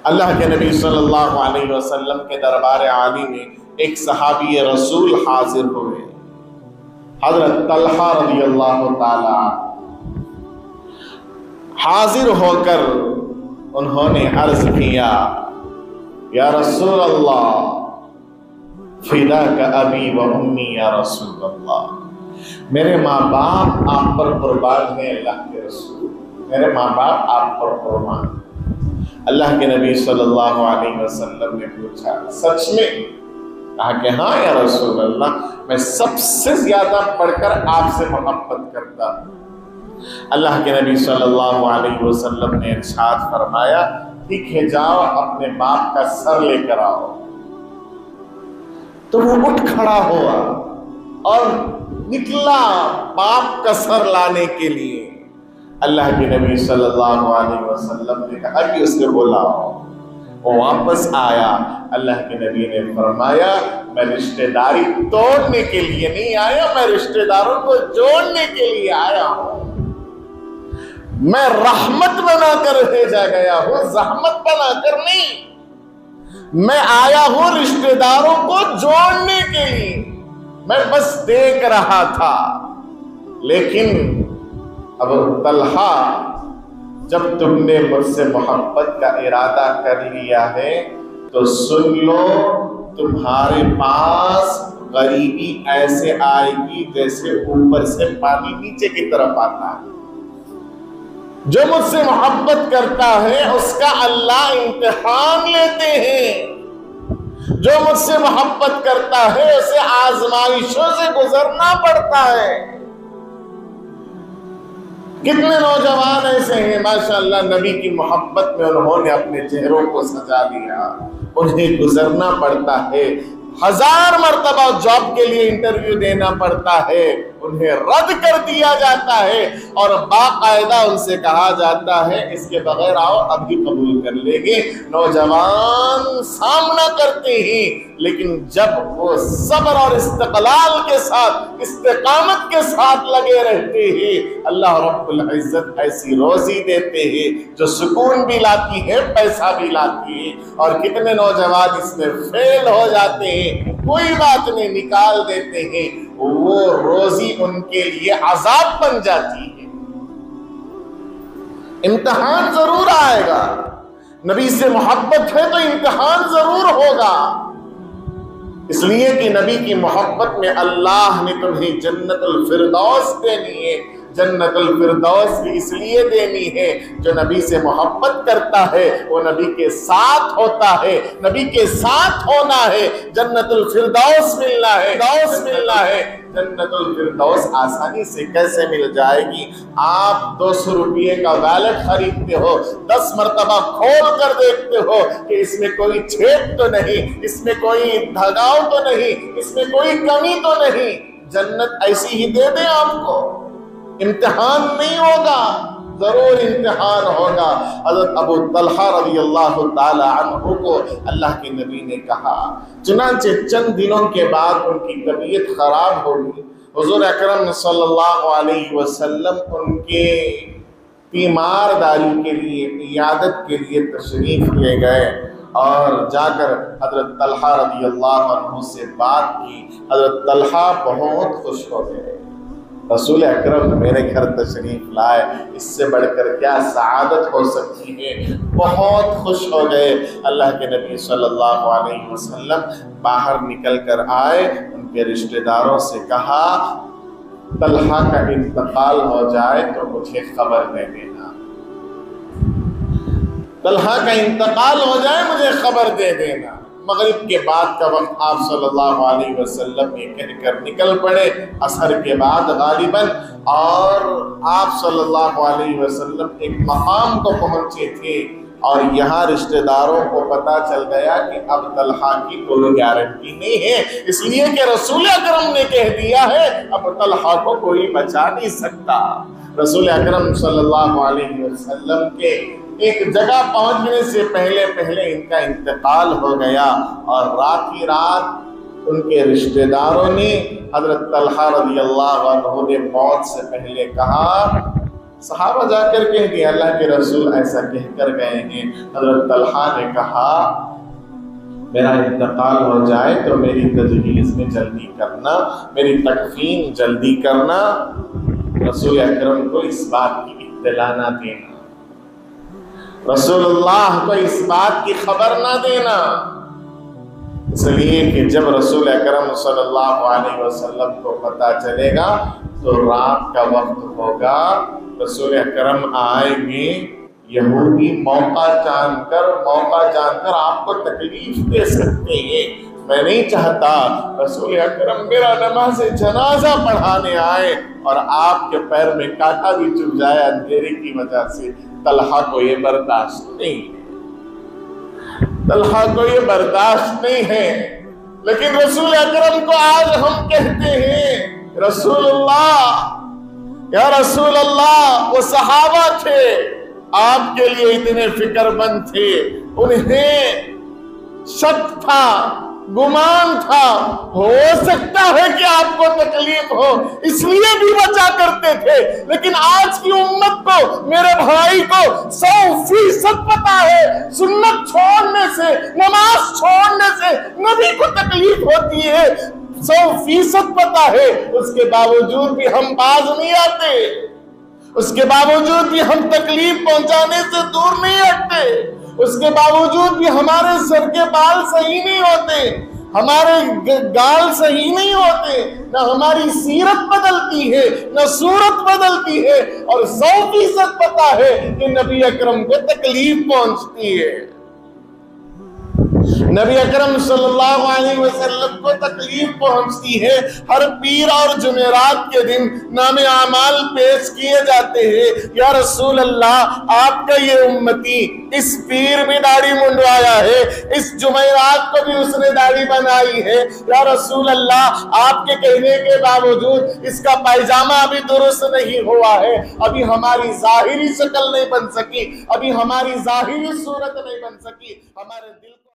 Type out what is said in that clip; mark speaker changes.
Speaker 1: अल्लाह के नबी सल्लल्लाहु अलैहि वसल्लम के दरबार आली में एक सहाबी रसूल हाजिर हुए, हजरत तलहा रज़ियल्लाहु ताला। हाजिर होकर उन्होंने अर्ज किया, या रसूल अल्लाह, फिदा का अबी व उम्मी या रसूल अल्लाह, मेरे माँ बाप आप पर कुर्बान है अल्लाह के रसूल, मेरे माँ बाप आप पर कुर्बान। अल्लाह के नबी सल्लल्लाहु अलैहि वसल्लम ने पूछा, सच में? कहा कि हाँ या रसूल अल्लाह, मैं सबसे ज्यादा बढ़कर आपसे मोहब्बत करता हूँ। अल्लाह के नबी सल्लल्लाहु अलैहि वसल्लम ने इरशाद फरमाया, ठीक है, जाओ अपने बाप का सर लेकर आओ। तो वो उठ खड़ा हुआ और निकला बाप का सर लाने के लिए। अल्लाह के नबी सल्लल्लाहु अलैहि वसल्लम ने कहा कि उसे बुलाओ। वो वापस आया। अल्लाह के नबी ने फरमाया, मैं रिश्तेदारी तोड़ने के लिए नहीं आया, मैं रिश्तेदारों को जोड़ने के लिए आया हूं। मैं रहमत बनाकर भेजा गया हूं, जहमत बनाकर नहीं। मैं आया हूं रिश्तेदारों को जोड़ने के लिए। मैं बस देख रहा था। लेकिन अब तलहा, जब तुमने मुझसे मोहब्बत का इरादा कर लिया है तो सुन लो, तुम्हारे पास गरीबी ऐसे आएगी जैसे ऊपर से पानी नीचे की तरफ आता है। जो मुझसे मोहब्बत करता है उसका अल्लाह इम्तिहान लेते हैं। जो मुझसे मोहब्बत करता है उसे आजमाइशों से गुजरना पड़ता है। कितने नौजवान ऐसे हैं माशाअल्लाह, नबी की मोहब्बत में उन्होंने अपने चेहरों को सजा लिया। उन्हें गुजरना पड़ता है, 1000 मर्तबा जॉब के लिए इंटरव्यू देना पड़ता है, उन्हें रद्द कर दिया जाता है और बाकायदा उनसे कहा जाता है इसके बगैर आओ, अभी कबूल कर लेंगे। नौजवान सामना करते हैं, लेकिन जब वो सब्र और इस्तिक़लाल के साथ, इस्तिक़ामत के साथ लगे रहते हैं, अल्लाह रब्बुल इज्जत ऐसी रोजी देते हैं जो सुकून भी लाती है, पैसा भी लाती है। और कितने नौजवान इसमें फेल हो जाते हैं, कोई बात नहीं, निकाल देते हैं, वो रोजी उनके लिए अजाब बन जाती है। इम्तिहान जरूर आएगा। नबी से मोहब्बत है तो इम्तिहान जरूर होगा। इसलिए कि नबी की मोहब्बत में अल्लाह ने तुम्हें जन्नतुल फिरदौस देनी है। जन्नतुल फिरदौस भी इसलिए देनी है, जो नबी से मोहब्बत करता है वो नबी के साथ होता है। नबी के साथ होना है, जन्नतुल फिरदौस मिलना है, दौस मिलना है। जन्नतुल फिरदौस आसानी से कैसे मिल जाएगी? आप 200 रुपये का वैलेट खरीदते हो, 10 मरतबा खोल कर देखते हो कि इसमें कोई छेद तो नहीं, इसमें कोई धगाव तो नहीं, इसमें कोई कमी तो नहीं। जन्नत ऐसी ही दे दे आपको, इम्तिहान नहीं होगा, जरूर इम्तिहान होगा। हज़रत अबू तलहा रज़ियल्लाहु ताला अन्हु को अल्लाह के नबी ने कहा, चुनांचे चंद दिनों के बाद उनकी तबीयत खराब हो गई। हुज़ूर अकरम सल्लल्लाहु अलैहि वसल्लम उनके तीमारदारी के लिए, इयादत के लिए तशरीफ ले गए और जाकर हज़रत तलहा रज़ियल्लाहु अन्हु से बात की। हज़रत तलहा बहुत खुश हो गए, रसूल अकरम मेरे घर तशरीफ लाए, इससे बढ़कर क्या सआदत हो सकती है। बहुत खुश हो गए। अल्लाह के नबी सल्लल्लाहु अलैहि वसल्लम बाहर निकल कर आए, उनके रिश्तेदारों से कहा, तलहा का इंतकाल हो जाए तो मुझे खबर दे देना। तलहा का इंतकाल हो जाए मुझे खबर दे देना। मगरिब के बाद का वक्त आप सल्लल्लाहु अलैहि वसल्लम ये कहकर निकल पड़े, असर के बाद गालिबन, और आप सल्लल्लाहु अलैहि वसल्लम एक मकाम को पहुंचे थे और यहाँ रिश्तेदारों को पता चल गया कि अब तलहा की कोई गारंटी नहीं है, इसलिए कि रसूल अकरम ने कह दिया है अब तलहा को कोई बचा नहीं सकता। रसूल अकरम सल्लल्लाहु अलैहि वसल्लम के एक जगह पहुंचने से पहले पहले इनका इंतकाल हो गया और रात ही रात उनके रिश्तेदारों ने हजरत तलहा रज़ियल्लाहु अन्हु ने मौत से पहले कहा, सहाबा जाकर कह दिया अल्लाह के रसूल ऐसा कहकर गए हैं। हजरत तलहा ने कहा मेरा इंतकाल हो जाए तो मेरी तजहीज़ में जल्दी करना, मेरी तकफीन जल्दी करना, रसूल अकरम को इस बात की इत्तला ना देना, रसूलुल्लाह को इस बात की खबर ना देना। इसलिए कि जब रसूल अकरम सल्लल्लाहु अलैहि वसल्लम को पता चलेगा तो रात का वक्त होगा, रसूल अकरम आएंगे, यहूदी मौका जानकर आपको तकलीफ दे सकते हैं। मैं नहीं चाहता रसूल अकरम मेरा नमाज जनाजा पढ़ाने आए और आपके पैर में कांटा भी चुभ जाए अंधेरे की वजह से। तलहा को ये बर्दाश्त नहीं है, तलहा को ये बर्दाश्त नहीं है। लेकिन रसूल अकरम को आज हम कहते हैं रसूलुल्लाह, या रसूल अल्लाह, वो सहाबा थे आपके लिए इतने फिक्रमंद थे, उन्हें शक था, गुमान था, हो सकता है कि आपको तकलीफ हो, इसलिए भी बचा करते थे। लेकिन आज की उम्मत को, मेरे भाई को 100% पता है सुन्नत छोड़ने से, नमाज छोड़ने से नबी को तकलीफ होती है, 100% पता है। उसके बावजूद भी हम बाज नहीं आते, उसके बावजूद भी हम तकलीफ पहुंचाने से दूर नहीं हटते, उसके बावजूद भी हमारे सर के बाल सही नहीं होते, हमारे गाल सही नहीं होते, न हमारी सीरत बदलती है न सूरत बदलती है, और 100% पता है कि नबी अकरम को तकलीफ पहुंचती है, नबी अकरम सल्लल्लाहु अलैहि वसल्लम को तकलीफ पहुंचती है। हर पीर और जुमेरात के दिन नामे आमाल पेश किए जाते हैं। या रसूल अल्लाह, आपका ये उम्मती, इस पीर भी दाढ़ी मुंडवाया है, इस जुमेरात को भी उसने दाढ़ी बनाई है। या रसूल अल्लाह, आपके कहने के बावजूद इसका पायजामा अभी दुरुस्त नहीं हुआ है, अभी हमारी जाहिरी शक्ल नहीं बन सकी, अभी हमारी जाहिरी सूरत नहीं बन सकी, हमारे दिल